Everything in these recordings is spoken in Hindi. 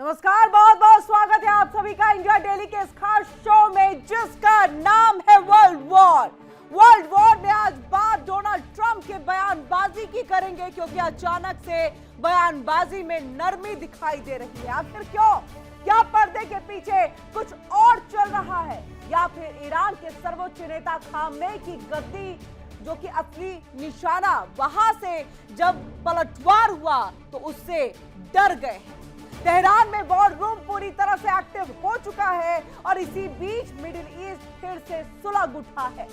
नमस्कार, बहुत बहुत स्वागत है आप सभी का इंडिया डेली के इस खास शो में जिसका नाम है वर्ल्ड वॉर। वर्ल्ड वॉर में आज बात डोनाल्ड ट्रंप के बयानबाजी की करेंगे, क्योंकि अचानक से बयानबाजी में नरमी दिखाई दे रही है। आखिर क्यों? क्या पर्दे के पीछे कुछ और चल रहा है, या फिर ईरान के सर्वोच्च नेता खामनेई की गद्दी जो कि असली निशाना, वहां से जब पलटवार हुआ तो उससे डर गए हैं। तेहरान में वॉर रूम पूरी तरह से एक्टिव हो चुका है और इसी बीच मिडिल ईस्ट फिर से सुलग उठा है।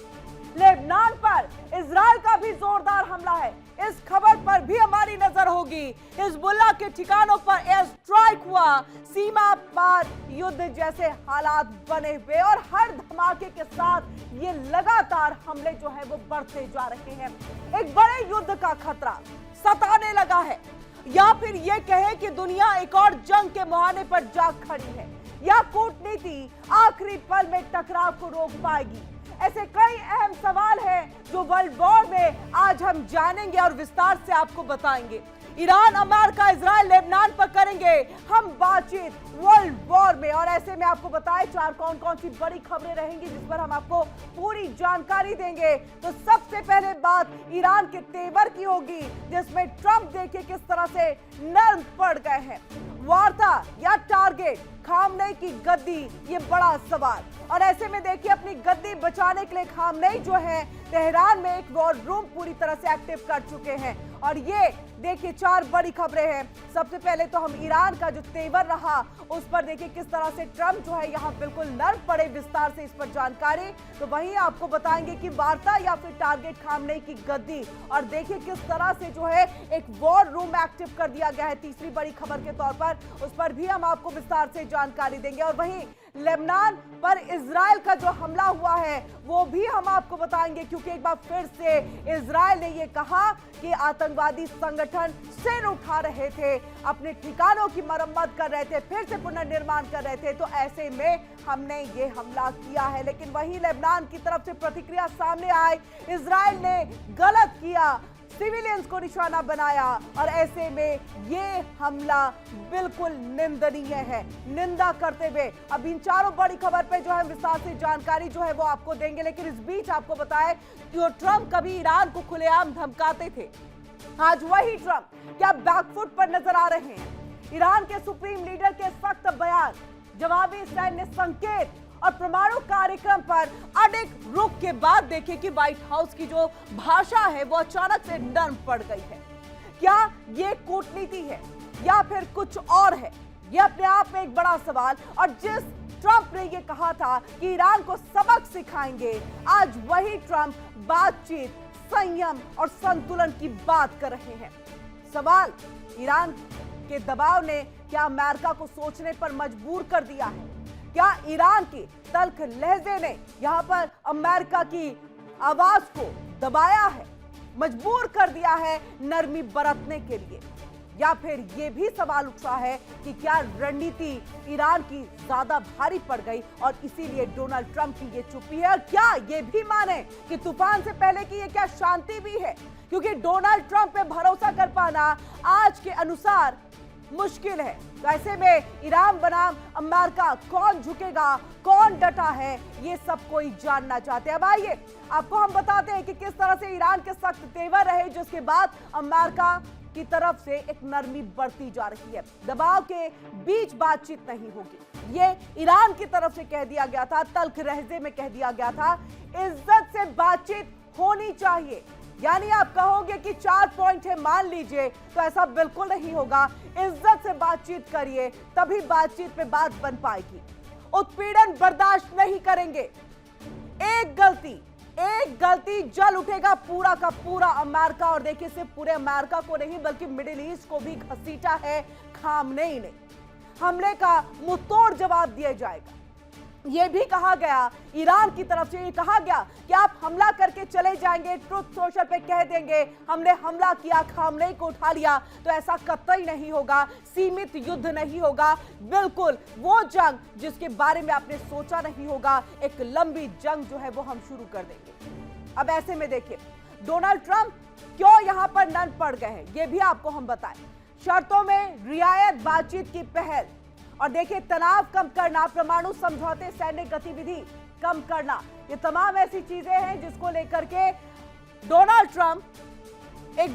लेबनान पर इजराइल का भी जोरदार हमला है, इस खबर पर भी हमारी नजर होगी। हिजबुल्लाह के ठिकानों पर एयर स्ट्राइक हुआ, सीमा पार युद्ध जैसे हालात बने हुए और हर धमाके के साथ ये लगातार हमले जो है वो बढ़ते जा रहे हैं। एक बड़े युद्ध का खतरा सताने लगा है, या फिर ये कहे कि दुनिया एक और जंग के मुहाने पर जा खड़ी है, या कूटनीति आखिरी पल में टकराव को रोक पाएगी। ऐसे कई अहम सवाल हैं जो वर्ल्ड वॉर में आज हम जानेंगे और विस्तार से आपको बताएंगे। ईरान, अमेरिका, इजराइल, लेबनान पर करेंगे हम बातचीत वर्ल्ड वॉर में, और ऐसे में आपको बताएं चार कौन कौन सी बड़ी खबरें रहेंगी जिस पर हम आपको पूरी जानकारी देंगे। तो सबसे पहले बात ईरान के तेवर की होगी, जिसमें ट्रंप देखिए किस तरह से नर्म पड़ गए हैं। वार्ता या टारगेट, खामनेई की गद्दी, ये बड़ा सवाल। और ऐसे में देखिए अपनी गद्दी बचाने के लिए खामनेई जो है तेहरान में एक वॉर रूम पूरी तरह से एक्टिव कर चुके हैं। और ये देखिए चार बड़ी खबरें हैं। सबसे पहले तो हम ईरान का जो तेवर रहा उस पर देखिए किस तरह से ट्रंप जो है यहाँ बिल्कुल नर्म पड़े, विस्तार से इस पर जानकारी। तो वहीं आपको बताएंगे कि वार्ता या फिर टारगेट खामनेई की गद्दी, और देखिए किस तरह से जो है एक वॉर रूम एक्टिव कर दिया गया है तीसरी बड़ी खबर के तौर पर, उस पर भी हम आपको विस्तार से जानकारी देंगे। और वहीं लेबनान पर इजराइल का जो हमला हुआ है वो भी हम आपको बताएंगे, क्योंकि एक बार फिर से इजराइल ने ये कहा कि आतंकवादी संगठन सिर उठा रहे थे, अपने ठिकानों की मरम्मत कर रहे थे, फिर से पुनर्निर्माण कर रहे थे, तो ऐसे में हमने ये हमला किया है। लेकिन वहीं लेबनान की तरफ से प्रतिक्रिया सामने आई, इजराइल ने गलत किया, सिविलियंस को निशाना बनाया, और ऐसे में ये हमला बिल्कुल निंदनीय है। निंदा करते हुए अब इन चारों बड़ी खबर पे जो है विस्तार से जानकारी जो है वो आपको देंगे। लेकिन इस बीच आपको बताएं कि ट्रंप कभी ईरान को खुलेआम धमकाते थे, आज वही ट्रंप क्या बैकफुट पर नजर आ रहे हैं। ईरान के सुप्रीम लीडर के सख्त बयान, जवाबी इसराइल ने संकेत और परमाणु कार्यक्रम पर अडिग रुख के बाद देखिए कि व्हाइट हाउस की जो भाषा है वो अचानक से नर्म पड़ गई है। क्या ये कूटनीति है या फिर कुछ और है? ये अपने आप में एक बड़ा सवाल। और जिस ट्रंप ने ये कहा था कि ईरान को सबक सिखाएंगे, आज वही ट्रंप बातचीत, संयम और संतुलन की बात कर रहे हैं। सवाल, ईरान के दबाव ने क्या अमेरिका को सोचने पर मजबूर कर दिया है? क्या ईरान की तल्ख लहजे ने यहां पर अमेरिका की आवाज को दबाया है, मजबूर कर दिया है नरमी बरतने के लिए? या फिर यह भी सवाल उठ रहा है कि क्या रणनीति ईरान की ज्यादा भारी पड़ गई और इसीलिए डोनाल्ड ट्रंप की ये चुप्पी है? और क्या ये भी माने कि तूफान से पहले की ये क्या शांति भी है? क्योंकि डोनाल्ड ट्रंप पे भरोसा कर पाना आज के अनुसार मुश्किल है। तो ऐसे में ईरान बनाम अमेरिका, कौन झुकेगा, कौन डटा है, ये सब कोई जानना चाहते हैं। अब आइए आपको हम बताते हैं कि किस तरह से ईरान के सख्त तेवर रहे, जिसके बाद अमेरिका की तरफ से एक नरमी बढ़ती जा रही है। दबाव के बीच बातचीत नहीं होगी, ये ईरान की तरफ से कह दिया गया था, तल्ख लहजे में कह दिया गया था। इज्जत से बातचीत होनी चाहिए, यानी आप कहोगे कि 4 पॉइंट है मान लीजिए, तो ऐसा बिल्कुल नहीं होगा। इज्जत से बातचीत करिए, तभी बातचीत पे बात बन पाएगी। उत्पीड़न बर्दाश्त नहीं करेंगे। एक गलती जल उठेगा पूरा का पूरा अमेरिका। और देखिए सिर्फ पूरे अमेरिका को नहीं बल्कि मिडिल ईस्ट को भी घसीटा है खामनेई ने। हमले का मुंहतोड़ जवाब दिया जाएगा। यह भी कहा गया ईरान की तरफ से, ये कहा गया कि आप हमला करके चले जाएंगे, ट्रुथ सोशल पे कह देंगे हमने हमला किया, खामनेई को उठा लिया, तो ऐसा कतई नहीं होगा। सीमित युद्ध नहीं होगा, बिल्कुल वो जंग जिसके बारे में आपने सोचा नहीं होगा, एक लंबी जंग जो है वो हम शुरू कर देंगे। अब ऐसे में देखिए डोनाल्ड ट्रंप क्यों यहां पर नर्म पड़ गए हैं, ये भी आपको हम बताएं। शर्तों में रियायत, बातचीत की पहल, और देखिए तनाव कम करना, परमाणु समझौते, सैन्य गतिविधि कम करना, ये तमाम ऐसी चीजें हैं जिसको लेकर के डोनाल्ड ट्रंप एक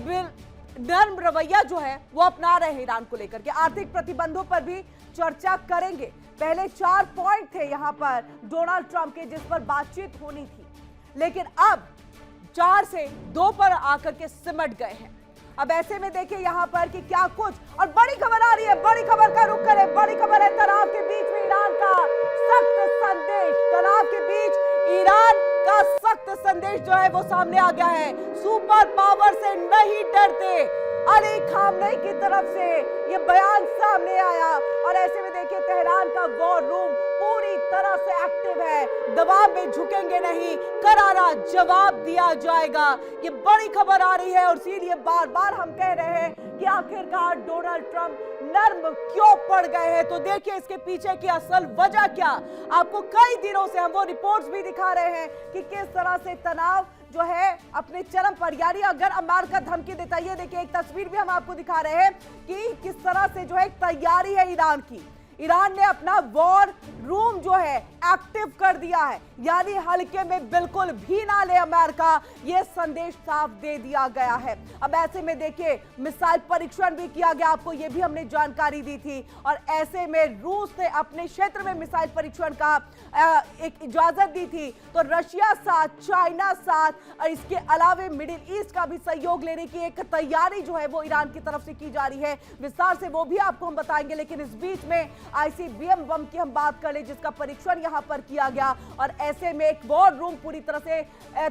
नर्म रवैया जो है वो अपना रहे हैं ईरान को लेकर के। आर्थिक प्रतिबंधों पर भी चर्चा करेंगे। पहले 4 पॉइंट थे यहां पर डोनाल्ड ट्रंप के जिस पर बातचीत होनी थी, लेकिन अब 4 से 2 पर आकर के सिमट गए हैं। अब ऐसे में देखिए यहां पर कि क्या कुछ, और बड़ी खबर आ रही है, बड़ी खबर का रुख करें। बड़ी खबर है तनाव के बीच में ईरान का सख्त संदेश। तनाव के बीच ईरान का सख्त संदेश जो है वो सामने आ गया है। सुपर पावर से नहीं डरते, अली खामनेई की तरफ से ये बयान सामने आया। और ऐसे में देखिए तेहरान का वॉर रूम पूरी तरह से एक्टिव है, दबाव में झुकेंगे नहीं, करारा जवाब दिया जाएगा। ये बड़ी खबर आ रही है और इसीलिए बार बार हम कह रहे हैं कि आखिरकार डोनाल्ड ट्रंप नर्म क्यों पड़ गए हैं। तो देखिए इसके पीछे की असल वजह क्या। आपको कई दिनों से हम वो रिपोर्ट्स भी दिखा रहे हैं कि किस तरह से तनाव जो है अपने चरम पर, यानी अगर अमेरिका धमकी देता है, ये देखिए एक तस्वीर भी हम आपको दिखा रहे हैं कि किस तरह से जो है तैयारी है ईरान की। ईरान ने अपना वॉर रूम जो है एक्टिव कर दिया है, यानी हल्के में बिल्कुल भी ना ले अमेरिका, यह संदेश साफ दे दिया गया है। अब ऐसे में देखिए मिसाइल परीक्षण भी किया गया, आपको यह भी हमने जानकारी दी थी। और ऐसे में रूस ने अपने क्षेत्र में मिसाइल परीक्षण का एक इजाजत दी थी, तो रशिया साथ, चाइना साथ, और इसके अलावा मिडिल ईस्ट का भी सहयोग लेने की एक तैयारी जो है वो ईरान की तरफ से की जा रही है। विस्तार से वो भी आपको हम बताएंगे, लेकिन इस बीच में आईसीबीएम बम की हम बात कर ले जिसका परीक्षण यहां पर किया गया। और ऐसे में एक वॉर रूम पूरी तरह से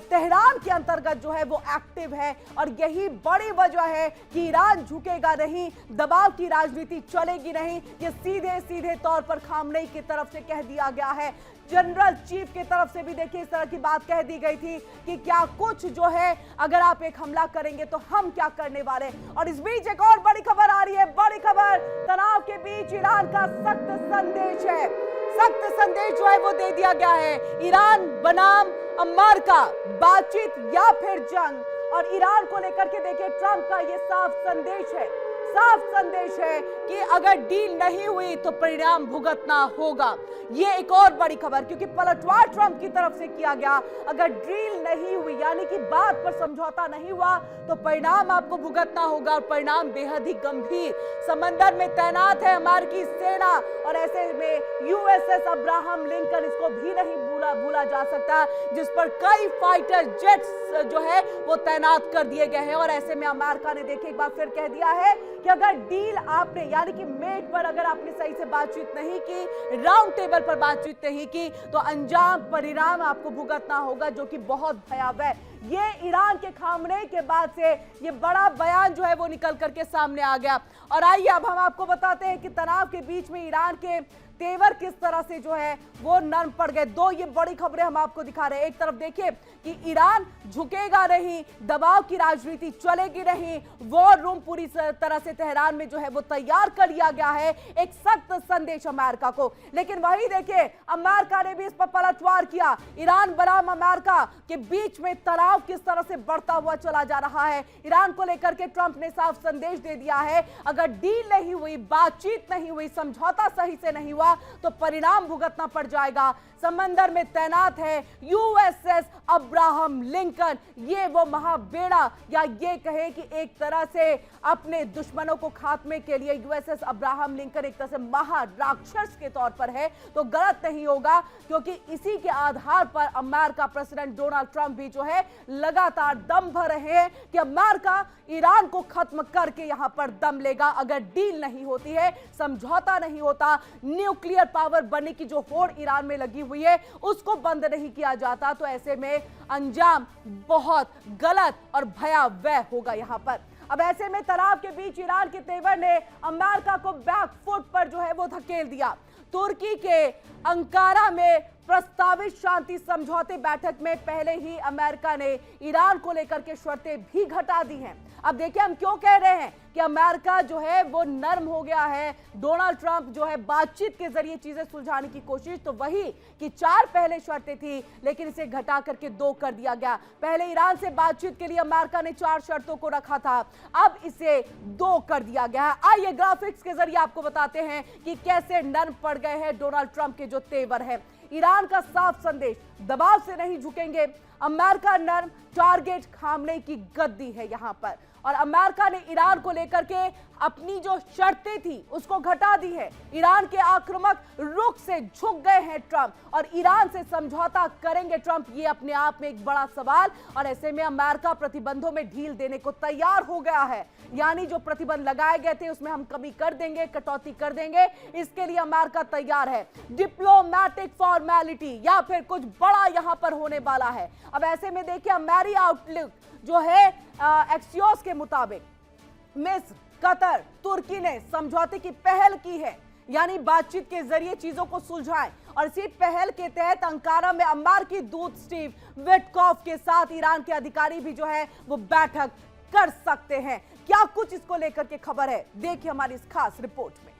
तेहरान के अंतर्गत जो है वो एक्टिव है, और यही बड़ी वजह है कि ईरान झुकेगा नहीं, दबाव की राजनीति चलेगी नहीं। ये सीधे सीधे तौर पर खामनेई की तरफ से कह दिया गया है। जनरल चीफ की तरफ से भी देखिए इस तरह की बात कह दी गई थी कि क्या कुछ जो है अगर आप एक हमला करेंगे तो हम क्या करने वाले। और इस बीच एक और बड़ी खबर आ रही है, बड़ी खबर तनाव के बीच ईरान का सख्त संदेश है। सख्त संदेश जो है वो दे दिया गया है, ईरान बनाम अमेरिका, बातचीत या फिर जंग। और ईरान को लेकर के देखिए ट्रंप का ये साफ संदेश है, साफ संदेश है कि अगर डील नहीं हुई तो परिणाम भुगतना होगा। ये एक और बड़ी खबर, क्योंकि पलटवार ट्रंप की तरफ से किया गया, अगर डील नहीं हुई यानी कि बात पर समझौता नहीं हुआ तो परिणाम आपको भुगतना होगा, और परिणाम बेहद ही गंभीर। समंदर में तैनात है अमेरिकी सेना, और ऐसे में यूएसएस अब्राहम लिंकन, इसको भी नहीं भूला जा सकता, जिस पर कई फाइटर जेट्स जो है वो तैनात कर दिए गए हैं। और ऐसे में अमेरिका ने देखिए एक बार फिर कह दिया है कि अगर डील आपने यानी कि मेज पर अगर आपने सही से बातचीत नहीं की, राउंड टेबल पर बातचीत नहीं की, तो अंजाम परिणाम आपको भुगतना होगा, जो कि बहुत भयावह। ये ईरान के खामनेई के बाद से ये बड़ा बयान जो है वो निकल करके सामने आ गया। और आइए अब हम आपको बताते हैं कि तनाव के बीच में ईरान के तेवर किस तरह से जो है वो नर्म पड़ गए। 2 ये बड़ी खबरें हम आपको दिखा रहे हैं। एक तरफ देखिए कि ईरान झुकेगा नहीं, दबाव की राजनीति चलेगी नहीं, वॉर रूम पूरी तरह से तेहरान में जो है वो तैयार कर लिया गया है, एक सख्त संदेश अमेरिका को। लेकिन वही देखिए अमेरिका ने भी इस पर पलटवार किया। ईरान बनाम अमेरिका के बीच में तनाव किस तरह से बढ़ता हुआ चला जा रहा है। ईरान को लेकर के ट्रंप ने साफ संदेश दे दिया है, अगर डील नहीं हुई, बातचीत नहीं हुई, समझौता सही से नहीं हुआ तो परिणाम भुगतना पड़ जाएगा। समंदर में तैनात है यूएसएस अब्राहम लिंकन, ये वो महाबेड़ा, या ये कहे कि एक तरह से अपने दुश्मनों को खात्मे के लिए यूएसएस अब्राहम लिंकन एक तरह से महाराक्षस के तौर पर है तो गलत नहीं होगा, क्योंकि इसी के आधार पर अमेरिका प्रेसिडेंट डोनाल्ड ट्रंप भी जो है लगातार दम भर रहे हैं कि अमेरिका ईरान को खत्म करके यहां पर दम लेगा। अगर डील नहीं होती है, समझौता नहीं होता, न्यूक्लियर पावर बनने की जो होड़ ईरान में लगी हुई है उसको बंद नहीं किया जाता, तो ऐसे में अंजाम बहुत गलत और भयावह होगा यहां पर। अब ऐसे में तनाव के बीच ईरान के तेवर ने अमेरिका को बैकफुट पर जो है वो धकेल दिया। तुर्की के अंकारा में प्रस्तावित शांति समझौते बैठक में पहले ही अमेरिका ने ईरान को लेकर के शर्तें भी घटा दी हैं। अब देखिए हम क्यों कह रहे हैं कि अमेरिका जो है वो नर्म हो गया है, डोनाल्ड ट्रंप जो है बातचीत के जरिए चीजें सुलझाने की कोशिश, तो वही कि 4 पहले शर्तें थी लेकिन इसे घटा करके 2 कर दिया गया। पहले ईरान से बातचीत के लिए अमेरिका ने 4 शर्तों को रखा था, अब इसे 2 कर दिया गया है। आइए ग्राफिक्स के जरिए आपको बताते हैं कि कैसे नर्म पड़ गए हैं डोनाल्ड ट्रंप के जो तेवर है। ईरान का साफ संदेश, दबाव से नहीं झुकेंगे, अमेरिका नर्म, टारगेट खामने की गद्दी है यहां पर। और अमेरिका ने ईरान को लेकर के अपनी जो शर्तें थी उसको घटा दी है। ईरान के आक्रामक रुख से झुक गए हैं ट्रंप और ईरान से समझौता करेंगे ट्रंप, ये अपने आप में एक बड़ा सवाल। और ऐसे में अमेरिका प्रतिबंधों में ढील देने को तैयार हो गया है, यानी जो प्रतिबंध लगाए गए थे उसमें हम कमी कर देंगे, कटौती कर देंगे, इसके लिए अमेरिका तैयार है। डिप्लोमैटिक फॉर्मेलिटी या फिर कुछ बड़ा यहां पर होने वाला है। अब ऐसे में देखिए अमेरिका आउटलुक जो है एक्सियोस के मुताबिक मिस्र, कतर, तुर्की ने समझौते की पहल की है, यानी बातचीत के जरिए चीजों को सुलझाएं। और इसी पहल के तहत अंकारा में अमेरिकी दूत स्टीव विटकॉफ के साथ ईरान के अधिकारी भी जो है वो बैठक कर सकते हैं। क्या कुछ इसको लेकर के खबर है, देखिए हमारी इस खास रिपोर्ट में।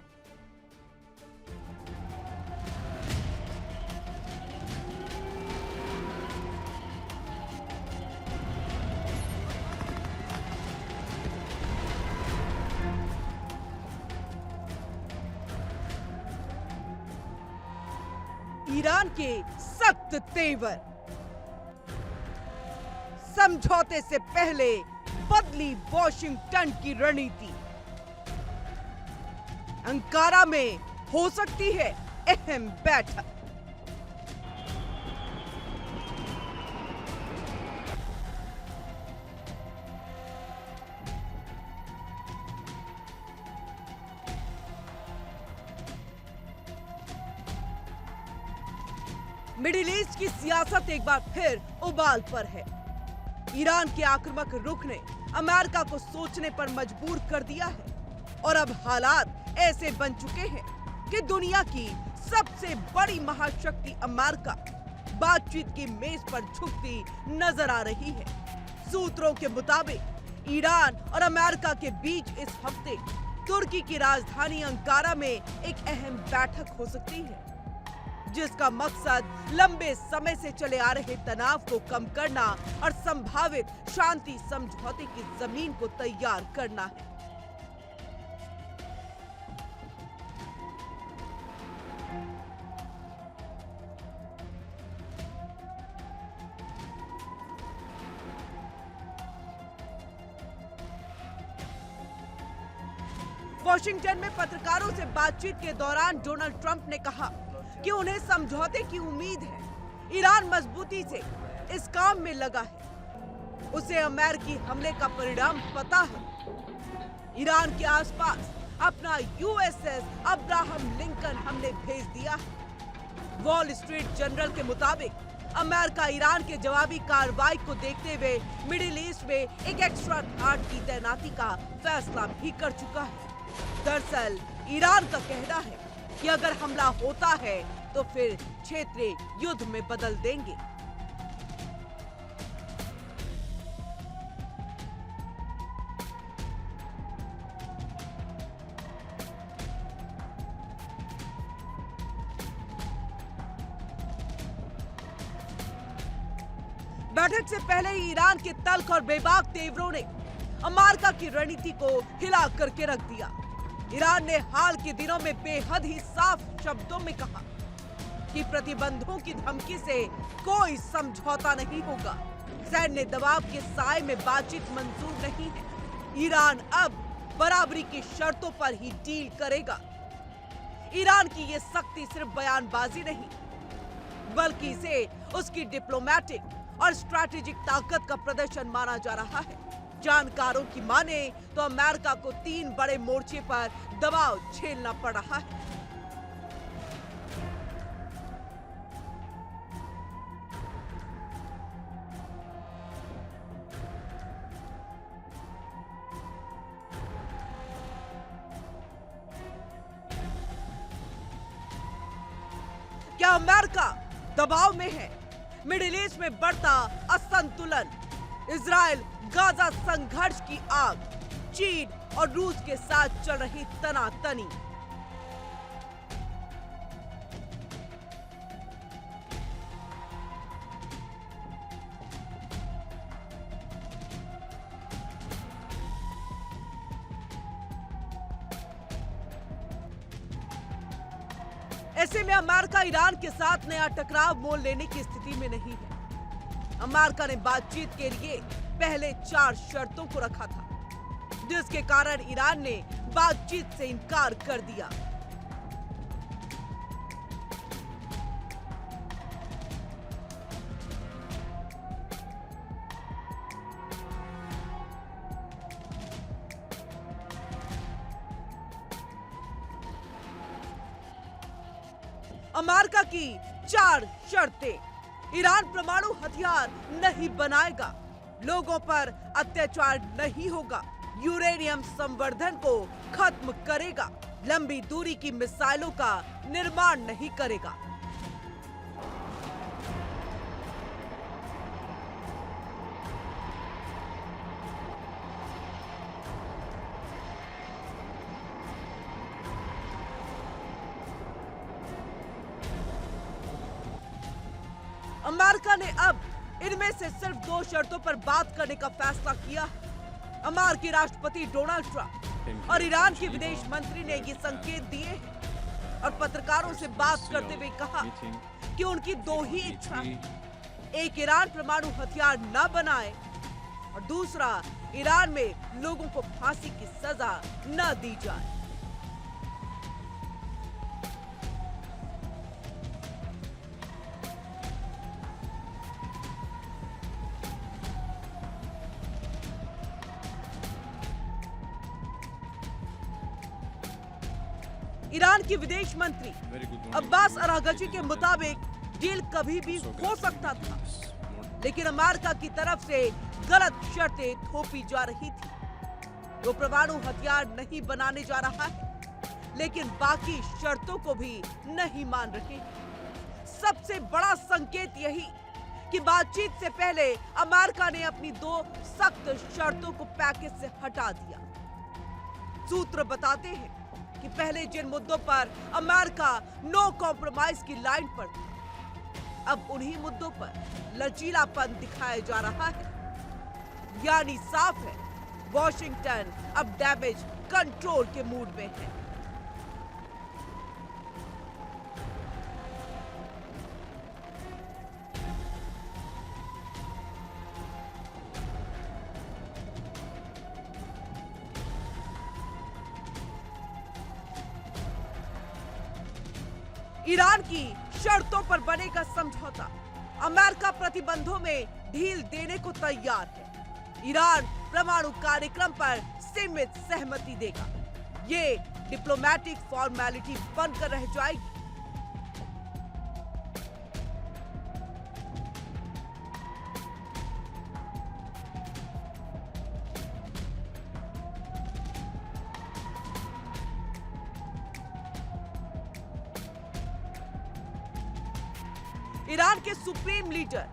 ईरान के सख्त तेवर, समझौते से पहले बदली वॉशिंगटन की रणनीति, अंकारा में हो सकती है अहम बैठक। मिडिल ईस्ट की सियासत एक बार फिर उबाल पर है। ईरान के आक्रामक रुख ने अमेरिका को सोचने पर मजबूर कर दिया है और अब हालात ऐसे बन चुके हैं कि दुनिया की सबसे बड़ी महाशक्ति अमेरिका बातचीत की मेज पर झुकती नजर आ रही है। सूत्रों के मुताबिक ईरान और अमेरिका के बीच इस हफ्ते तुर्की की राजधानी अंकारा में एक अहम बैठक हो सकती है, जिसका मकसद लंबे समय से चले आ रहे तनाव को कम करना और संभावित शांति समझौते की जमीन को तैयार करना है। वॉशिंगटन में पत्रकारों से बातचीत के दौरान डोनाल्ड ट्रंप ने कहा कि उन्हें समझौते की उम्मीद है। ईरान मजबूती से इस काम में लगा है, उसे अमेरिकी हमले का परिणाम पता है। ईरान के आसपास अपना यूएसएस अब्राहम लिंकन हमने भेज दिया है। वॉल स्ट्रीट जर्नल के मुताबिक अमेरिका ईरान के जवाबी कार्रवाई को देखते हुए मिडिल ईस्ट में एक एक्स्ट्रा गार्ड की तैनाती का फैसला भी कर चुका है। दरअसल ईरान का कहना है कि अगर हमला होता है तो फिर क्षेत्रीय युद्ध में बदल देंगे। बैठक से पहले ही ईरान के तल्ख और बेबाक तेवरों ने अमेरिका की रणनीति को हिला करके रख दिया। ईरान ने हाल के दिनों में बेहद ही साफ शब्दों में कहा कि प्रतिबंधों की धमकी से कोई समझौता नहीं होगा। सैन्य दबाव के साए में बातचीत मंजूर नहीं है। ईरान अब बराबरी की शर्तों पर ही डील करेगा। ईरान की ये सख्ती सिर्फ बयानबाजी नहीं, बल्कि इसे उसकी डिप्लोमैटिक और स्ट्रैटेजिक ताकत का प्रदर्शन माना जा रहा है। जानकारों की माने तो अमेरिका को 3 बड़े मोर्चे पर दबाव झेलना पड़ रहा है। क्या अमेरिका दबाव में है? मिडिल ईस्ट में बढ़ता असंतुलन, इजराइल गाजा संघर्ष की आग, चीन और रूस के साथ चल रही तनातनी। ऐसे में अमेरिका ईरान के साथ नया टकराव मोल लेने की स्थिति में नहीं है। अमेरिका ने बातचीत के लिए पहले 4 शर्तों को रखा था, जिसके कारण ईरान ने बातचीत से इनकार कर दिया। अमेरिका की 4 शर्तें। ईरान परमाणु हथियार नहीं बनाएगा, लोगों पर अत्याचार नहीं होगा, यूरेनियम संवर्धन को खत्म करेगा, लंबी दूरी की मिसाइलों का निर्माण नहीं करेगा। अमेरिका ने अब इनमें से सिर्फ 2 शर्तों पर बात करने का फैसला किया है। अमेरिकी राष्ट्रपति डोनाल्ड ट्रंप और ईरान के विदेश मंत्री ने ये संकेत दिए हैं और पत्रकारों से बात करते हुए कहा कि उनकी 2 ही इच्छा है, एक ईरान परमाणु हथियार न बनाए और दूसरा ईरान में लोगों को फांसी की सजा न दी जाए। ईरान के विदेश मंत्री अब्बास अरागची के मुताबिक डील कभी भी हो सकता था, लेकिन अमेरिका की तरफ से गलत शर्तें थोपी जा रही थी। वो परमाणु हथियार नहीं बनाने जा रहा है, लेकिन बाकी शर्तों को भी नहीं मान रहे। सबसे बड़ा संकेत यही कि बातचीत से पहले अमेरिका ने अपनी 2 सख्त शर्तों को पैकेज से हटा दिया। सूत्र बताते हैं कि पहले जिन मुद्दों पर अमेरिका नो कॉम्प्रोमाइज की लाइन पर था, अब उन्हीं मुद्दों पर लचीलापन दिखाया जा रहा है। यानी साफ है, वॉशिंगटन अब डैमेज कंट्रोल के मूड में है। ईरान की शर्तों पर बनेगा समझौता। अमेरिका प्रतिबंधों में ढील देने को तैयार है। ईरान परमाणु कार्यक्रम पर सीमित सहमति देगा। ये डिप्लोमेटिक फॉर्मेलिटी बनकर रह जाएगी। ईरान के सुप्रीम लीडर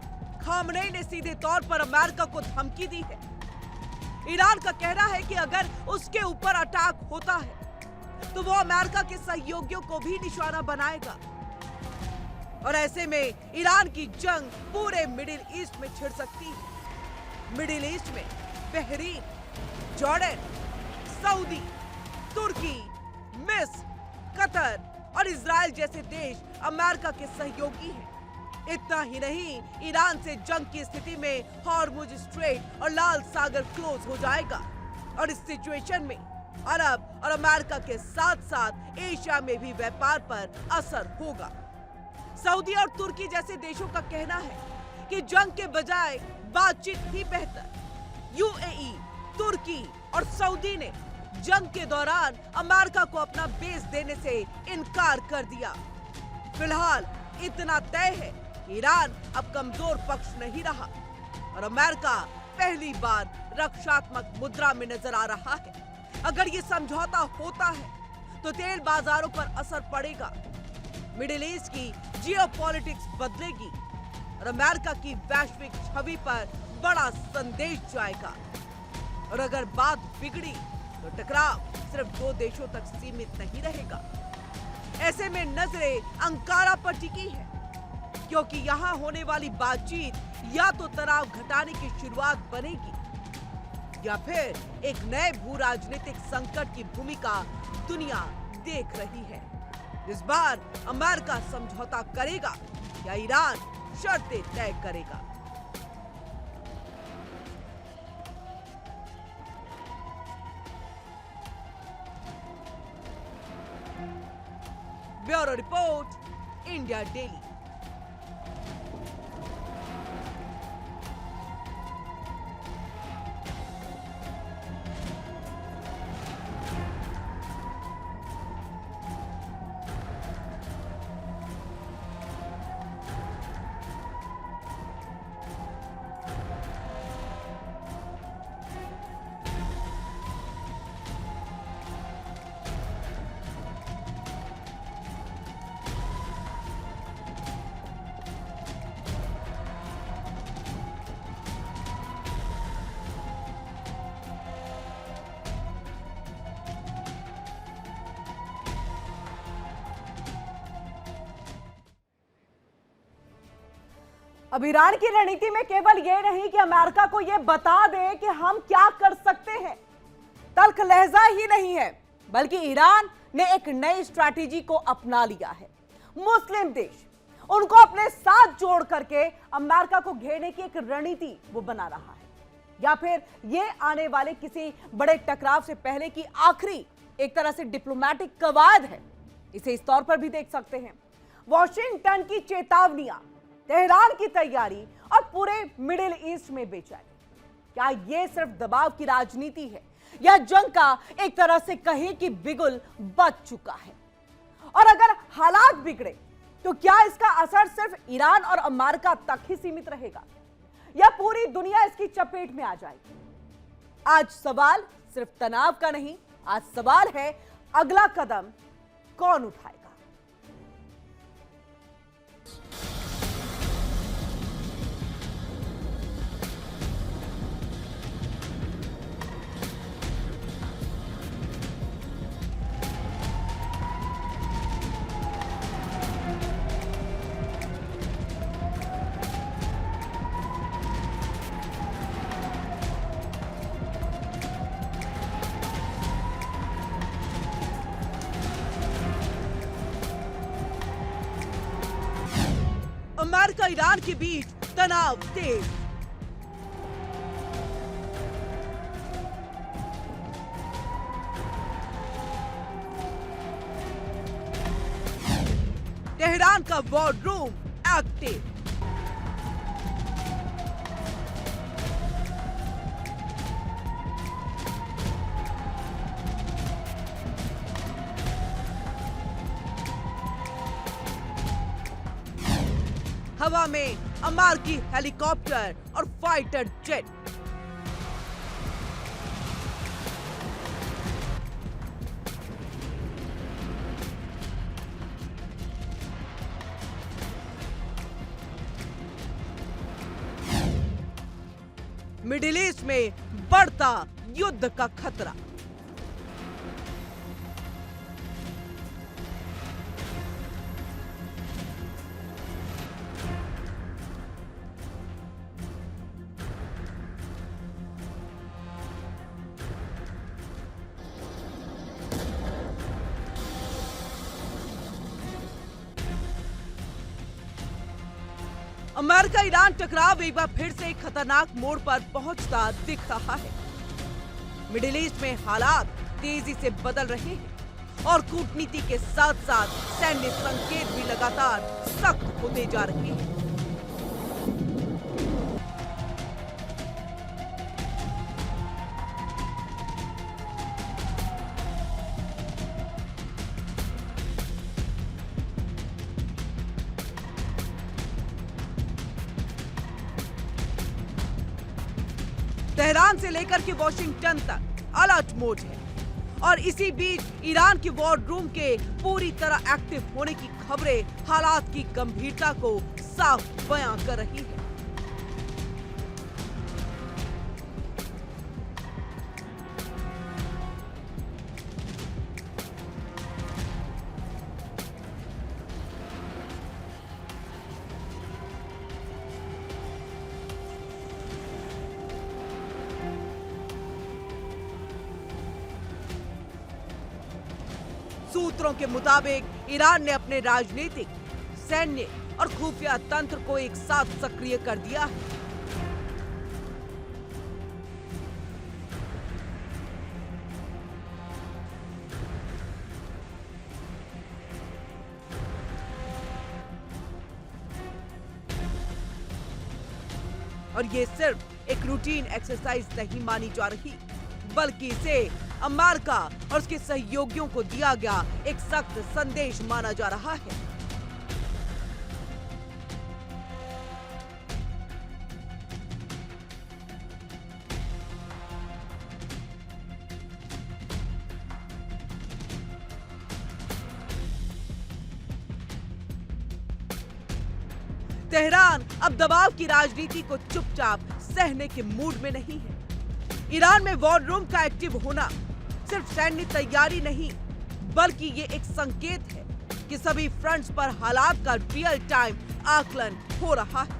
खामनेई ने सीधे तौर पर अमेरिका को धमकी दी है। ईरान का कहना है कि अगर उसके ऊपर अटैक होता है तो वो अमेरिका के सहयोगियों को भी निशाना बनाएगा और ऐसे में ईरान की जंग पूरे मिडिल ईस्ट में छिड़ सकती है। मिडिल ईस्ट में बहरीन, जॉर्डन, सऊदी, तुर्की, मिस्र, कतर और इजराइल जैसे देश अमेरिका के सहयोगी हैं। इतना ही नहीं, ईरान से जंग की स्थिति में हॉर्मुज स्ट्रेट और लाल सागर क्लोज हो जाएगा और इस सिचुएशन में अरब और अमेरिका के साथ साथ एशिया में भी व्यापार पर असर होगा। सऊदी और तुर्की जैसे देशों का कहना है कि जंग के बजाय बातचीत ही बेहतर। यूएई, तुर्की और सऊदी ने जंग के दौरान अमेरिका को अपना बेस देने से इनकार कर दिया। फिलहाल इतना तय है कि ईरान अब कमजोर पक्ष नहीं रहा और अमेरिका पहली बार रक्षात्मक मुद्रा में नजर आ रहा है। अगर ये समझौता होता है तो तेल बाजारों पर असर पड़ेगा, मिडिल ईस्ट की जियोपॉलिटिक्स बदलेगी और अमेरिका की वैश्विक छवि पर बड़ा संदेश जाएगा। और अगर बात बिगड़ी तो टकराव सिर्फ दो देशों तक सीमित नहीं रहेगा। ऐसे में नजरें अंकारा पर टिकी है, क्योंकि यहाँ होने वाली बातचीत या तो तनाव घटाने की शुरुआत बनेगी या फिर एक नए भू राजनीतिक संकट की भूमिका दुनिया देख रही है। इस बार अमेरिका समझौता करेगा या ईरान शर्तें तय करेगा? Bureau report, India daily. अब ईरान की रणनीति में केवल यह नहीं कि अमेरिका को यह बता दे कि हम क्या कर सकते हैं, तल्ख लहजा ही नहीं है, बल्कि ईरान ने एक नई स्ट्रैटेजी को अपना लिया है। मुस्लिम देश उनको अपने साथ जोड़ करके अमेरिका को घेरने की एक रणनीति वो बना रहा है, या फिर यह आने वाले किसी बड़े टकराव से पहले की आखिरी एक तरह से डिप्लोमेटिक कवायद है। इसे इस तौर पर भी देख सकते हैं। वॉशिंगटन की चेतावनियां, तेहरान की तैयारी और पूरे मिडिल ईस्ट में बेचैनी। क्या यह सिर्फ दबाव की राजनीति है या जंग का एक तरह से कहें कि बिगुल बच चुका है? और अगर हालात बिगड़े तो क्या इसका असर सिर्फ ईरान और अमेरिका तक ही सीमित रहेगा या पूरी दुनिया इसकी चपेट में आ जाएगी? आज सवाल सिर्फ तनाव का नहीं, आज सवाल है अगला कदम कौन उठाएगा। अमेरिका ईरान के बीच तनाव तेज। तेहरान का वॉर रूम एक्टिव। हवा में अमेरिकी हेलीकॉप्टर और फाइटर जेट। मिडिल ईस्ट में बढ़ता युद्ध का खतरा। अमेरिका ईरान टकराव एक बार फिर से एक खतरनाक मोड़ पर पहुंचता दिख रहा है। मिडिल ईस्ट में हालात तेजी से बदल रहे हैं और कूटनीति के साथ साथ सैन्य संकेत भी लगातार सख्त होते जा रहे हैं। तेहरान से लेकर के वॉशिंगटन तक अलर्ट मोड है और इसी बीच ईरान के वॉर रूम के पूरी तरह एक्टिव होने की खबरें हालात की गंभीरता को साफ बयां कर रही है। सूत्रों के मुताबिक ईरान ने अपने राजनीतिक, सैन्य और खुफिया तंत्र को एक साथ सक्रिय कर दिया है। और ये सिर्फ एक रूटीन एक्सरसाइज नहीं मानी जा रही, बल्कि इसे अमेरिका और उसके सहयोगियों को दिया गया एक सख्त संदेश माना जा रहा है। तेहरान अब दबाव की राजनीति को चुपचाप सहने के मूड में नहीं है। ईरान में वॉर रूम का एक्टिव होना सिर्फ सैन्य तैयारी नहीं, बल्कि ये एक संकेत है कि सभी फ्रंट्स पर हालात का रियल टाइम आकलन हो रहा है।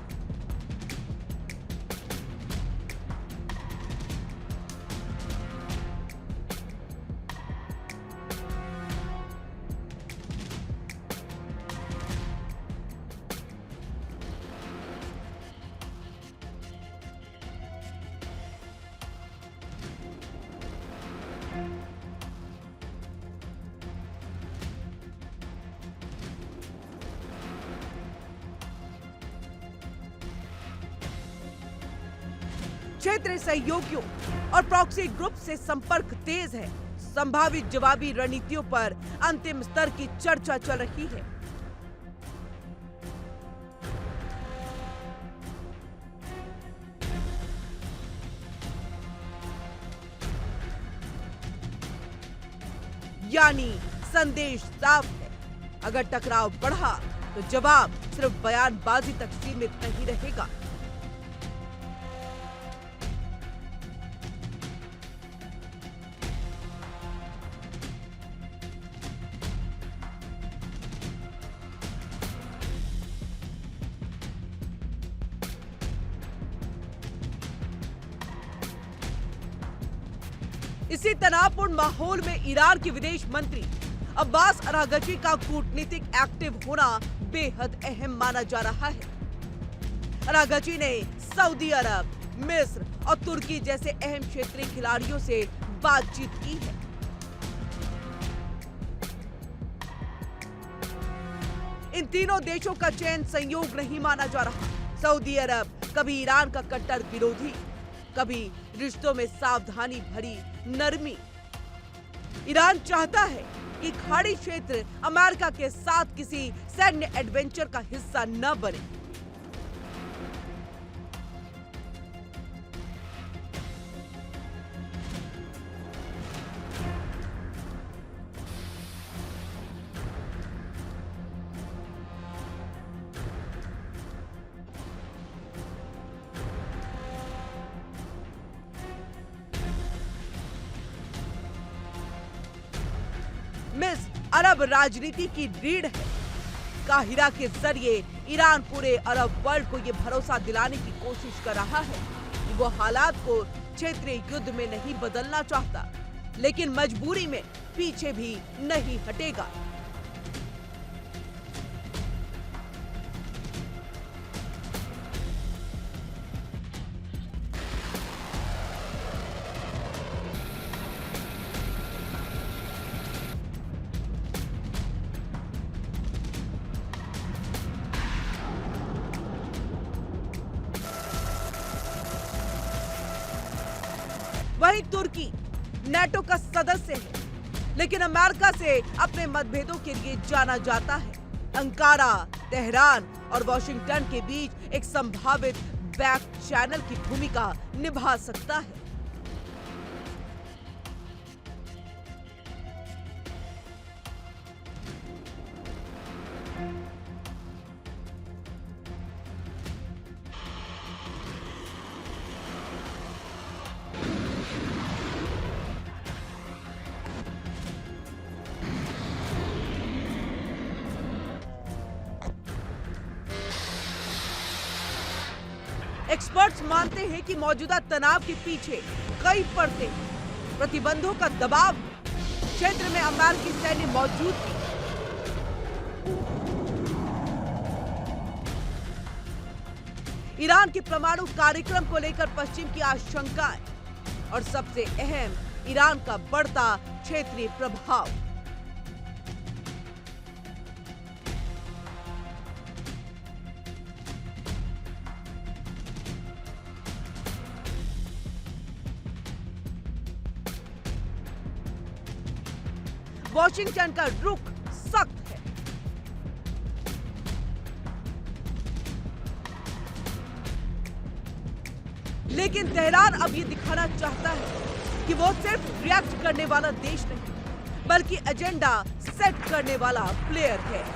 क्षेत्रीय सहयोगियों और प्रॉक्सी ग्रुप से संपर्क तेज है। संभावित जवाबी रणनीतियों पर अंतिम स्तर की चर्चा चल रही है। यानी संदेश साफ है, अगर टकराव बढ़ा तो जवाब सिर्फ बयानबाजी तक सीमित नहीं रहेगा। इसी तनावपूर्ण माहौल में ईरान के विदेश मंत्री अब्बास अरागची का कूटनीतिक एक्टिव होना बेहद अहम माना जा रहा है। अरागची ने सऊदी अरब, मिस्र और तुर्की जैसे अहम क्षेत्रीय खिलाड़ियों से बातचीत की है। इन तीनों देशों का चयन संयोग नहीं माना जा रहा। सऊदी अरब कभी ईरान का कट्टर विरोधी, कभी रिश्तों में सावधानी भरी नरमी। ईरान चाहता है कि खाड़ी क्षेत्र अमेरिका के साथ किसी सैन्य एडवेंचर का हिस्सा न बने। मिस्र अरब राजनीति की रीढ़ है। काहिरा के जरिए ईरान पूरे अरब वर्ल्ड को ये भरोसा दिलाने की कोशिश कर रहा है कि वो हालात को क्षेत्रीय युद्ध में नहीं बदलना चाहता, लेकिन मजबूरी में पीछे भी नहीं हटेगा। वहीं तुर्की नेटो का सदस्य है, लेकिन अमेरिका से अपने मतभेदों के लिए जाना जाता है। अंकारा, तेहरान और वॉशिंगटन के बीच एक संभावित बैक चैनल की भूमिका निभा सकता है। एक्सपर्ट्स मानते हैं कि मौजूदा तनाव के पीछे कई परतें, प्रतिबंधों का दबाव, क्षेत्र में अमेरिकी सैन्य मौजूद थी। ईरान के परमाणु कार्यक्रम को लेकर पश्चिम की आशंकाएं और सबसे अहम ईरान का बढ़ता क्षेत्रीय प्रभाव। वॉशिंगटन का रुख सख्त है। लेकिन तेहरान अब ये दिखाना चाहता है कि वो सिर्फ रिएक्ट करने वाला देश नहीं, बल्कि एजेंडा सेट करने वाला प्लेयर है।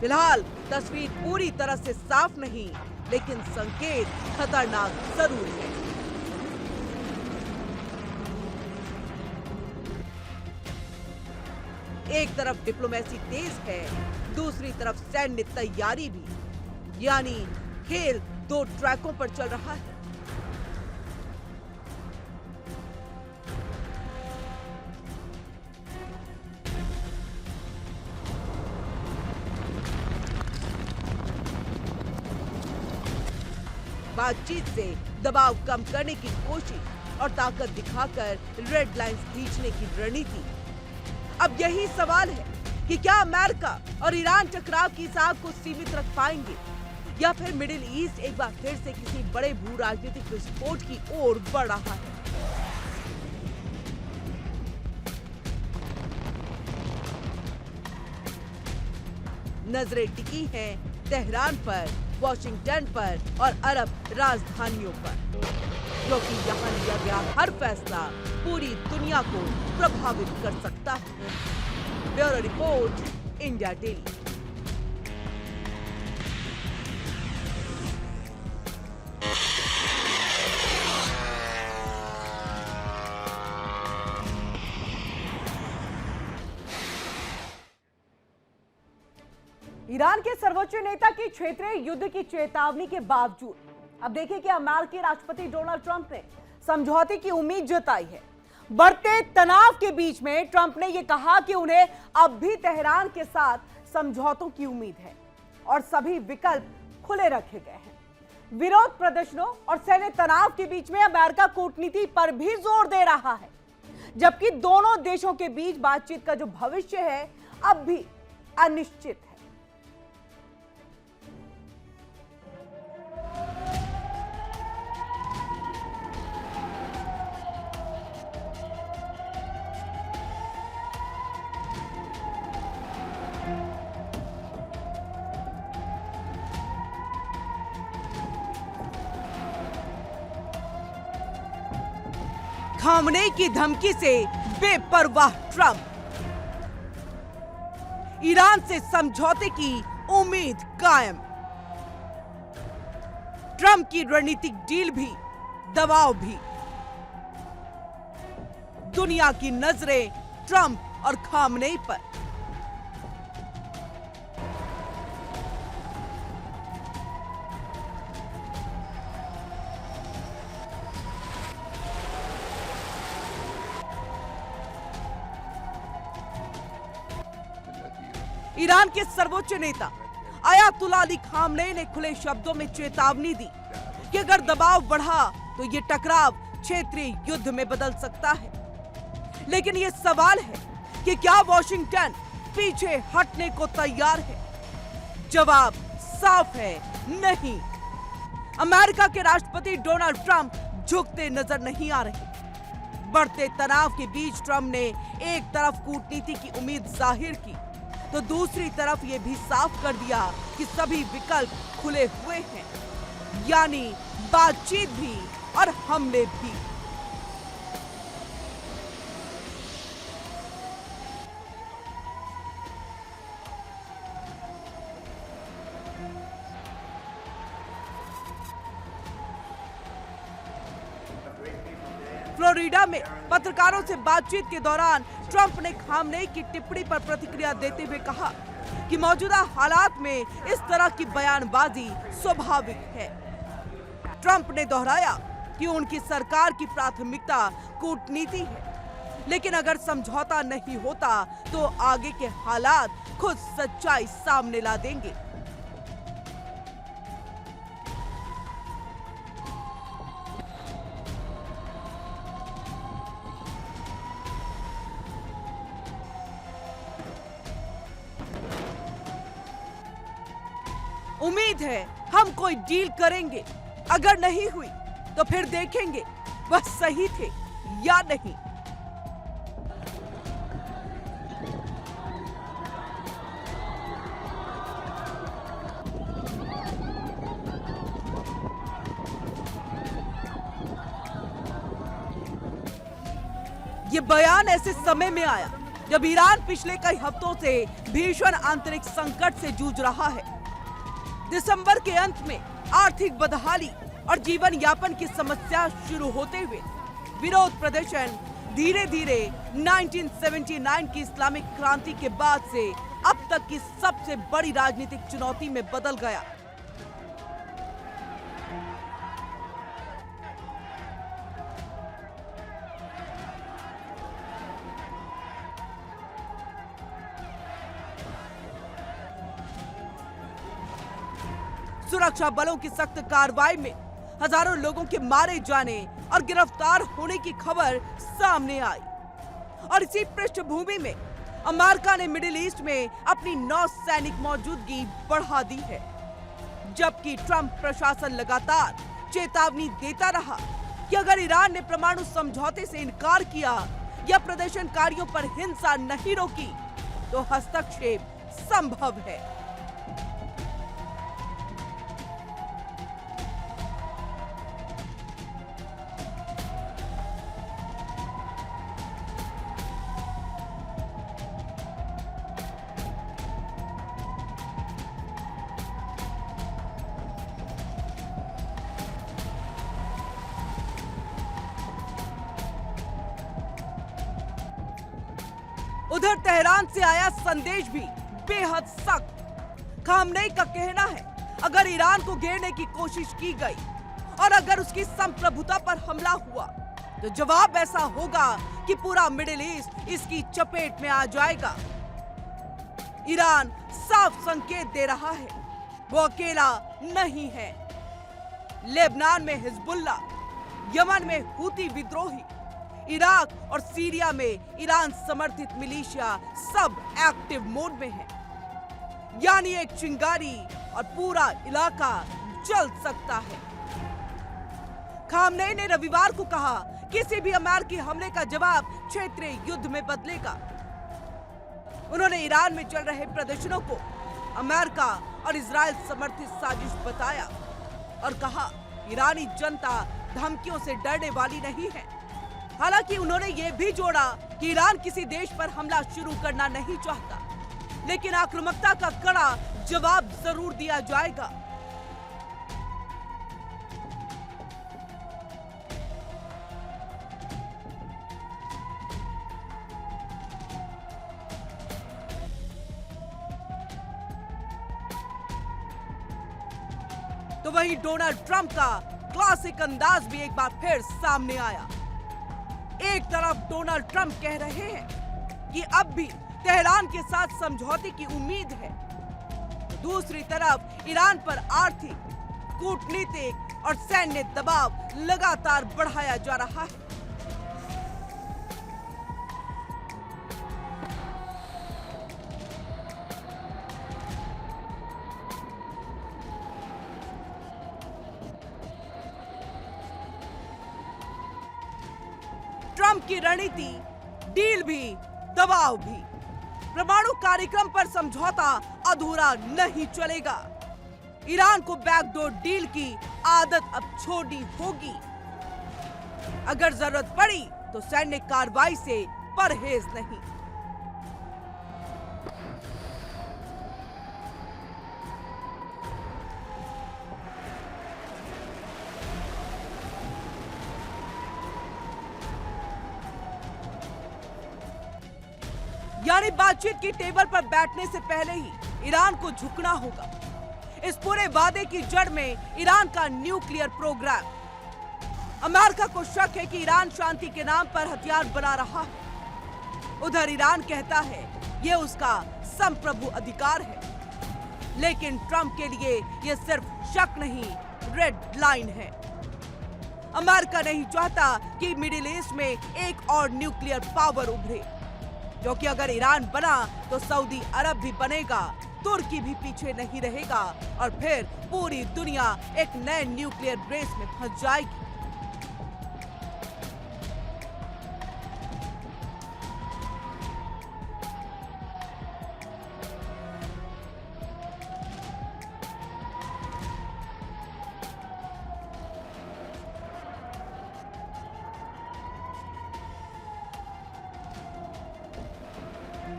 फिलहाल तस्वीर पूरी तरह से साफ नहीं, लेकिन संकेत खतरनाक जरूर है। एक तरफ डिप्लोमेसी तेज है, दूसरी तरफ सैन्य तैयारी भी, यानी खेल दो ट्रैकों पर चल रहा है। बातचीत से दबाव कम करने की कोशिश और ताकत दिखाकर रेड लाइंस खींचने की रणनीति। अब यही सवाल है कि क्या अमेरिका और ईरान टकराव की आग को सीमित रख पाएंगे, या फिर मिडिल ईस्ट एक बार फिर से किसी बड़े भू राजनीतिक विस्फोट की ओर बढ़ रहा है। नजरें टिकी हैं तेहरान पर, वॉशिंगटन पर और अरब राजधानियों पर, क्योंकि यहाँ लिया गया हर फैसला पूरी दुनिया को प्रभावित कर सकता है। Bureau report, India daily. Iran के सर्वोच्च नेता की क्षेत्रीय युद्ध की चेतावनी के बावजूद अब देखिए कि अमेरिकी राष्ट्रपति डोनाल्ड ट्रंप ने समझौते की उम्मीद जताई है। बढ़ते तनाव के बीच में ट्रंप ने यह कहा कि उन्हें अब भी तेहरान के साथ समझौतों की उम्मीद है और सभी विकल्प खुले रखे गए हैं। विरोध प्रदर्शनों और सैन्य तनाव के बीच में अमेरिका कूटनीति पर भी जोर दे रहा है, जबकि दोनों देशों के बीच बातचीत का जो भविष्य है अब भी अनिश्चित है। खामनेई की धमकी से बेपरवाह ट्रंप, ईरान से समझौते की उम्मीद कायम। ट्रंप की रणनीतिक डील भी, दबाव भी। दुनिया की नजरें ट्रंप और खामनेई पर। ईरान के सर्वोच्च नेता अयातुल्लाह अली खामनेई ने खुले शब्दों में चेतावनी दी कि अगर दबाव बढ़ा तो ये टकराव क्षेत्रीय युद्ध में बदल सकता है। लेकिन ये सवाल है कि क्या वॉशिंगटन पीछे हटने को तैयार है? जवाब साफ है, नहीं। अमेरिका के राष्ट्रपति डोनाल्ड ट्रंप झुकते नजर नहीं आ रहे। बढ़ते तनाव के बीच ट्रंप ने एक तरफ कूटनीति की उम्मीद जाहिर की, तो दूसरी तरफ ये भी साफ कर दिया कि सभी विकल्प खुले हुए हैं, यानी बातचीत भी और हमले भी। फ्लोरिडा में पत्रकारों से बातचीत के दौरान ट्रंप ने खामनेई की टिप्पणी पर प्रतिक्रिया देते हुए कहा कि मौजूदा हालात में इस तरह की बयानबाजी स्वाभाविक है। ट्रंप ने दोहराया कि उनकी सरकार की प्राथमिकता कूटनीति है, लेकिन अगर समझौता नहीं होता तो आगे के हालात खुद सच्चाई सामने ला देंगे। उम्मीद है हम कोई डील करेंगे, अगर नहीं हुई तो फिर देखेंगे वह सही थे या नहीं। ये बयान ऐसे समय में आया जब ईरान पिछले कई हफ्तों से भीषण आंतरिक संकट से जूझ रहा है। दिसंबर के अंत में आर्थिक बदहाली और जीवन यापन की समस्या शुरू होते हुए विरोध प्रदर्शन धीरे धीरे 1979 की इस्लामिक क्रांति के बाद से अब तक की सबसे बड़ी राजनीतिक चुनौती में बदल गया। सुरक्षा बलों की सख्त कार्रवाई में हजारों लोगों के मारे जाने और गिरफ्तार होने की खबर सामने आई और इसी पृष्ठभूमि में अमेरिका ने मिडिल ईस्ट में अपनी नौसैनिक मौजूदगी बढ़ा दी है, जबकि ट्रंप प्रशासन लगातार चेतावनी देता रहा कि अगर ईरान ने परमाणु समझौते से इनकार किया या प्रदर्शनकारियों पर हिंसा नहीं रोकी तो हस्तक्षेप संभव है। उधर तेहरान से आया संदेश भी बेहद सख्त। खामनेई का कहना है अगर ईरान को घेरने की कोशिश की गई और अगर उसकी संप्रभुता पर हमला हुआ तो जवाब ऐसा होगा कि पूरा मिडिल ईस्ट इसकी चपेट में आ जाएगा। ईरान साफ संकेत दे रहा है वो अकेला नहीं है। लेबनान में हिजबुल्लाह, यमन में हूती विद्रोही, इराक और सीरिया में ईरान समर्थित मिलिशिया सब एक्टिव मोड में है, यानी एक चिंगारी और पूरा इलाका जल सकता है। खामनेई ने रविवार को कहा किसी भी अमेरिकी हमले का जवाब क्षेत्रीय युद्ध में बदलेगा। उन्होंने ईरान में चल रहे प्रदर्शनों को अमेरिका और इजराइल समर्थित साजिश बताया और कहा ईरानी जनता धमकियों से डरने वाली नहीं है। हालांकि उन्होंने ये भी जोड़ा कि ईरान किसी देश पर हमला शुरू करना नहीं चाहता, लेकिन आक्रामकता का कड़ा जवाब जरूर दिया जाएगा। तो वहीं डोनाल्ड ट्रंप का क्लासिक अंदाज भी एक बार फिर सामने आया। एक तरफ डोनाल्ड ट्रंप कह रहे हैं कि अब भी तेहरान के साथ समझौते की उम्मीद है, दूसरी तरफ ईरान पर आर्थिक, कूटनीतिक और सैन्य दबाव लगातार बढ़ाया जा रहा है। ट्रंप की रणनीति डील भी दबाव भी। परमाणु कार्यक्रम पर समझौता अधूरा नहीं चलेगा। ईरान को बैकडोर डील की आदत अब छोड़नी होगी। अगर जरूरत पड़ी तो सैन्य कार्रवाई से परहेज नहीं। यानी बातचीत की टेबल पर बैठने से पहले ही ईरान को झुकना होगा। इस पूरे वादे की जड़ में ईरान का न्यूक्लियर प्रोग्राम। अमेरिका को शक है कि ईरान शांति के नाम पर हथियार बना रहा है। उधर ईरान कहता है यह उसका संप्रभु अधिकार है, लेकिन ट्रंप के लिए यह सिर्फ शक नहीं, रेड लाइन है। अमेरिका नहीं चाहता कि मिडिल ईस्ट में एक और न्यूक्लियर पावर उभरे, क्योंकि अगर ईरान बना तो सऊदी अरब भी बनेगा, तुर्की भी पीछे नहीं रहेगा और फिर पूरी दुनिया एक नए न्यूक्लियर रेस में फंस जाएगी।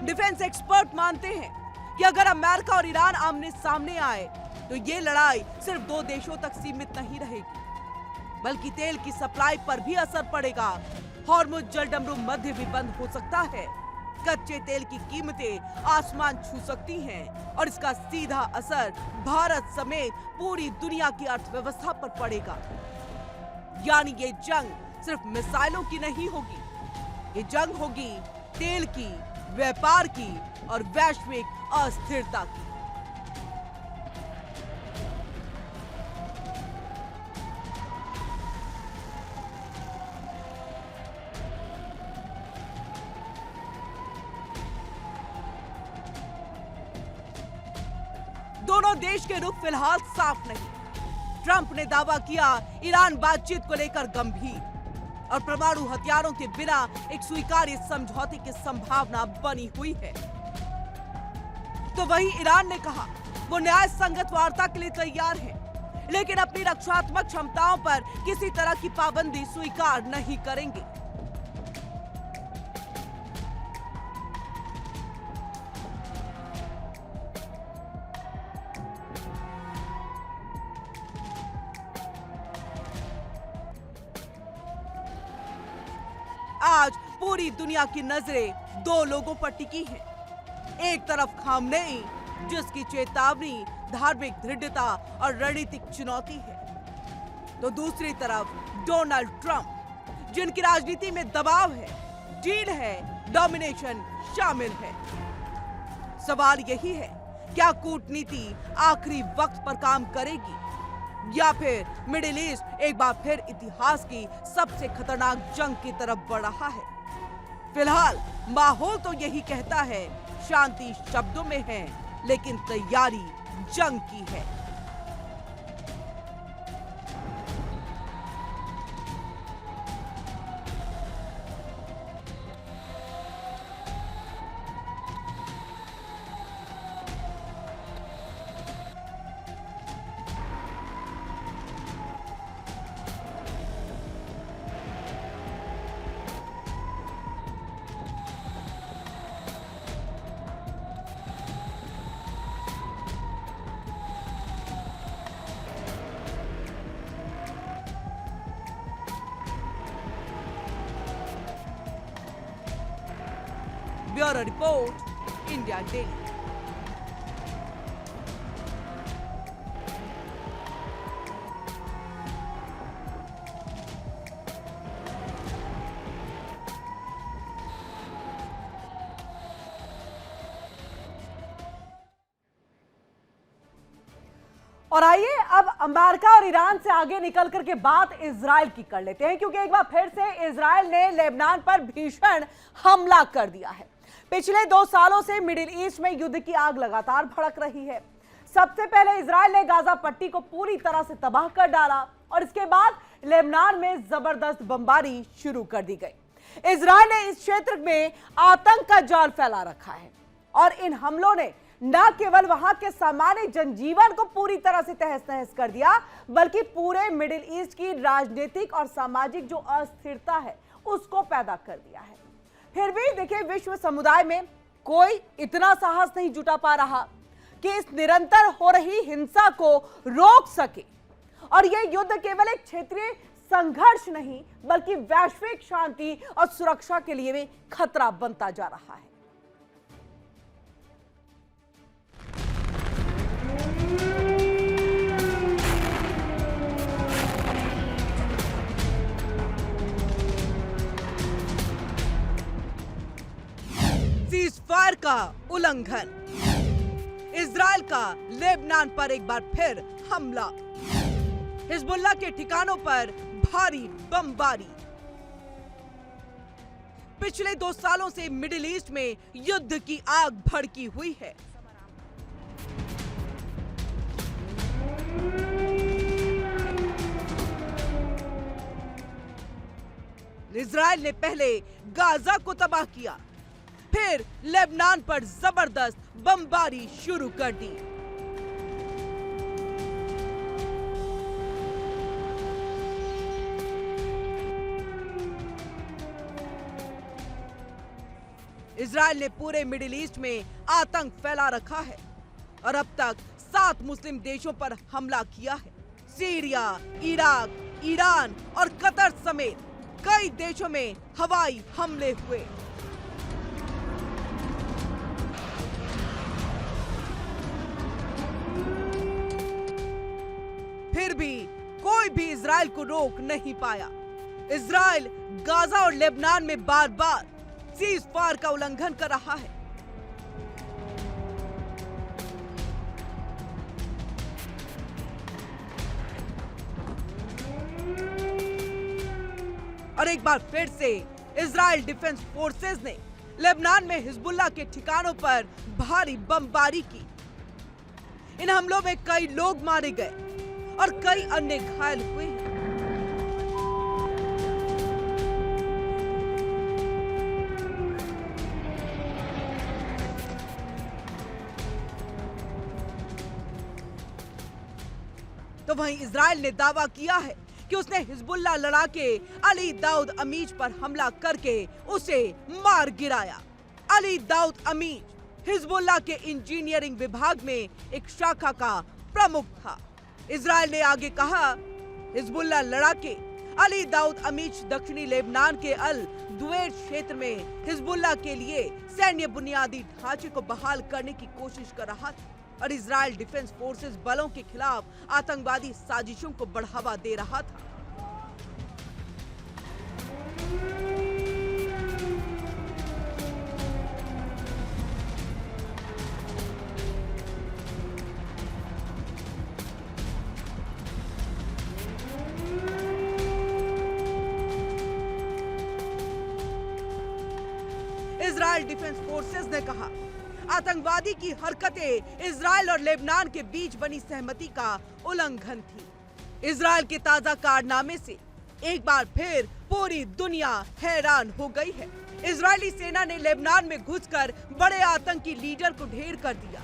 डिफेंस एक्सपर्ट मानते हैं कि अगर अमेरिका और ईरान आमने सामने आए तो ये लड़ाई सिर्फ दो देशों तक सीमित नहीं रहेगी, बल्कि तेल की सप्लाई पर भी असर पड़ेगा। हॉर्मुज जलडमरू मध्य भी बंद हो सकता है। कच्चे तेल की कीमतें आसमान छू सकती हैं और इसका सीधा असर भारत समेत पूरी दुनिया की अर्थव्यवस्था पर पड़ेगा। यानी ये जंग सिर्फ मिसाइलों की नहीं होगी, ये जंग होगी तेल की, व्यापार की और वैश्विक अस्थिरता की। दोनों देश के रुख फिलहाल साफ नहीं। ट्रंप ने दावा किया ईरान बातचीत को लेकर गंभीर और परमाणु हथियारों के बिना एक स्वीकार्य समझौते की संभावना बनी हुई है। तो वहीं ईरान ने कहा वो न्याय संगत वार्ता के लिए तैयार है, लेकिन अपनी रक्षात्मक क्षमताओं पर किसी तरह की पाबंदी स्वीकार नहीं करेंगे। आज पूरी दुनिया की नजरें दो लोगों पर टिकी हैं। एक तरफ खामनेई, जिसकी चेतावनी धार्मिक दृढ़ता और रणनीतिक चुनौती है, तो दूसरी तरफ डोनाल्ड ट्रंप, जिनकी राजनीति में दबाव है, डील है, डोमिनेशन शामिल है। सवाल यही है, क्या कूटनीति आखिरी वक्त पर काम करेगी या फिर मिडिल ईस्ट एक बार फिर इतिहास की सबसे खतरनाक जंग की तरफ बढ़ रहा है? फिलहाल माहौल तो यही कहता है, शांति शब्दों में है, लेकिन तैयारी जंग की है। Bureau report, India daily. और आइए अब अमेरिका और ईरान से आगे निकल करके बात इजराइल की कर लेते हैं, क्योंकि एक बार फिर से इजराइल ने लेबनान पर भीषण हमला कर दिया है। पिछले 2 सालों से मिडिल ईस्ट में युद्ध की आग लगातार भड़क रही है। सबसे पहले इजराइल ने गाजा पट्टी को पूरी तरह से तबाह कर डाला और इसके बाद लेबनान में जबरदस्त बमबारी शुरू कर दी गई। इजराइल ने इस क्षेत्र में आतंक का जाल फैला रखा है और इन हमलों ने न केवल वहां के सामान्य जनजीवन को पूरी तरह से तहस नहस कर दिया, बल्कि पूरे मिडिल ईस्ट की राजनीतिक और सामाजिक जो अस्थिरता है उसको पैदा कर दिया है। फिर भी देखिए, विश्व समुदाय में कोई इतना साहस नहीं जुटा पा रहा कि इस निरंतर हो रही हिंसा को रोक सके। और यह युद्ध केवल एक क्षेत्रीय संघर्ष नहीं, बल्कि वैश्विक शांति और सुरक्षा के लिए भी खतरा बनता जा रहा है। का उल्लंघन। इजराइल का लेबनान पर एक बार फिर हमला। हिजबुल्लाह के ठिकानों पर भारी बमबारी। पिछले 2 सालों से मिडिल ईस्ट में युद्ध की आग भड़की हुई है। इजराइल ने पहले गाजा को तबाह किया, फिर लेबनान पर जबरदस्त बमबारी शुरू कर दी। इजराइल ने पूरे मिडिल ईस्ट में आतंक फैला रखा है और अब तक 7 मुस्लिम देशों पर हमला किया है। सीरिया, इराक, ईरान और कतर समेत कई देशों में हवाई हमले हुए। फिर भी कोई भी इजराइल को रोक नहीं पाया। इजराइल गाजा और लेबनान में बार बार सीज फायर का उल्लंघन कर रहा है। और एक बार फिर से इजराइल डिफेंस फोर्सेस ने लेबनान में हिजबुल्लाह के ठिकानों पर भारी बमबारी की। इन हमलों में कई लोग मारे गए और कई अन्य घायल हुए हैं। तो वहीं इजराइल ने दावा किया है कि उसने हिजबुल्लाह लड़ाके अली दाऊद अमीज पर हमला करके उसे मार गिराया। अली दाऊद अमीज हिजबुल्लाह के इंजीनियरिंग विभाग में एक शाखा का प्रमुख था। इजराइल ने आगे कहा, हिजबुल्लाह लड़ाके अली दाऊद अमीज दक्षिणी लेबनान के अल दुवेर क्षेत्र में हिजबुल्लाह के लिए सैन्य बुनियादी ढांचे को बहाल करने की कोशिश कर रहा था और इजराइल डिफेंस फोर्सेस बलों के खिलाफ आतंकवादी साजिशों को बढ़ावा दे रहा था। इजराइल डिफेंस फोर्सेस ने कहा, आतंकवादी की हरकतें इजराइल और लेबनान के बीच बनी सहमति का उल्लंघन थी। इजराइल के ताजा कारनामे से एक बार फिर पूरी दुनिया हैरान हो गई है। इजरायली सेना ने लेबनान में घुसकर बड़े आतंकी लीडर को ढेर कर दिया।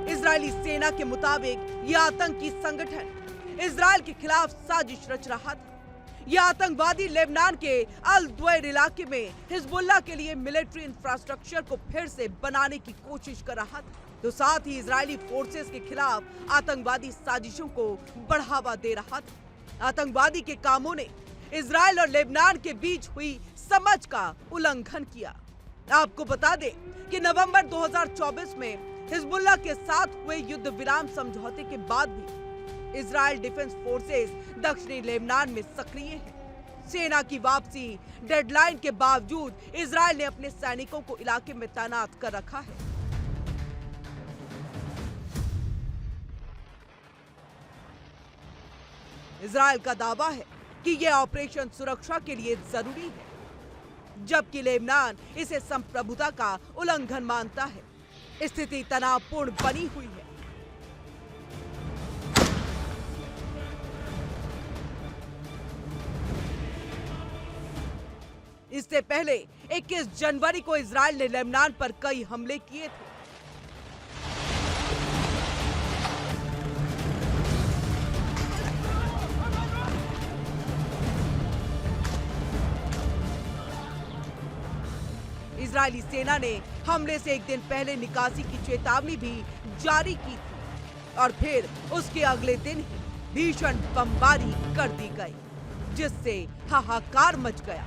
इजरायली सेना के मुताबिक यह आतंकी संगठन इजराइल के खिलाफ साजिश रच रहा था। यह आतंकवादी लेबनान के अल दुवैर इलाके में हिजबुल्लाह के लिए मिलिट्री इंफ्रास्ट्रक्चर को फिर से बनाने की कोशिश कर रहा था, तो साथ ही इजरायली फोर्सेस के खिलाफ आतंकवादी साजिशों को बढ़ावा दे रहा था। आतंकवादी के कामों ने इजराइल और लेबनान के बीच हुई समझ का उल्लंघन किया। आपको बता दें कि नवंबर 2024 में हिजबुल्लाह के साथ हुए युद्ध विराम समझौते के बाद भी इजराइल डिफेंस फोर्सेस दक्षिणी लेबनान में सक्रिय है। सेना की वापसी डेडलाइन के बावजूद इजराइल ने अपने सैनिकों को इलाके में तैनात कर रखा है। इजराइल का दावा है कि यह ऑपरेशन सुरक्षा के लिए जरूरी है, जबकि लेबनान इसे संप्रभुता का उल्लंघन मानता है। स्थिति तनावपूर्ण बनी हुई है। इससे पहले 21 जनवरी को इजराइल ने लेबनान पर कई हमले किए थे। इजरायली सेना ने हमले से एक दिन पहले निकासी की चेतावनी भी जारी की थी और फिर उसके अगले दिन ही भीषण बमबारी कर दी गई, जिससे हाहाकार मच गया।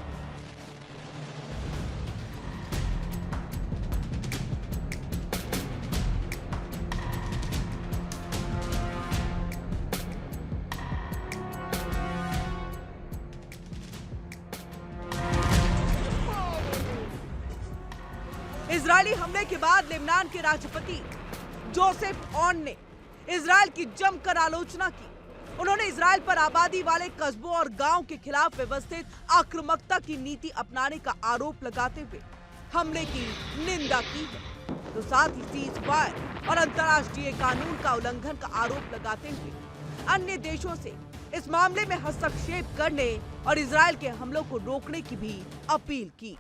इजरायली हमले के बाद लेबनान के राष्ट्रपति जोसेफ ऑन ने इजरायल की जमकर आलोचना की। उन्होंने इजरायल पर आबादी वाले कस्बों और गांव के खिलाफ व्यवस्थित आक्रामकता की नीति अपनाने का आरोप लगाते हुए हमले की निंदा की है। तो साथ ही सीज फायर और अंतर्राष्ट्रीय कानून का उल्लंघन का आरोप लगाते हुए अन्य देशों से इस मामले में हस्तक्षेप करने और इजरायल के हमलों को रोकने की भी अपील की।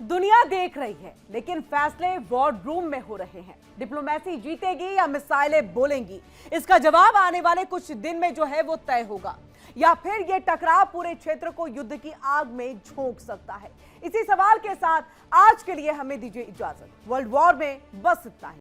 दुनिया देख रही है, लेकिन फैसले वॉर रूम में हो रहे हैं। डिप्लोमेसी जीतेगी या मिसाइलें बोलेंगी, इसका जवाब आने वाले कुछ दिन में जो है वो तय होगा, या फिर ये टकराव पूरे क्षेत्र को युद्ध की आग में झोंक सकता है। इसी सवाल के साथ आज के लिए हमें दीजिए इजाजत। वर्ल्ड वॉर में बस इतना ही।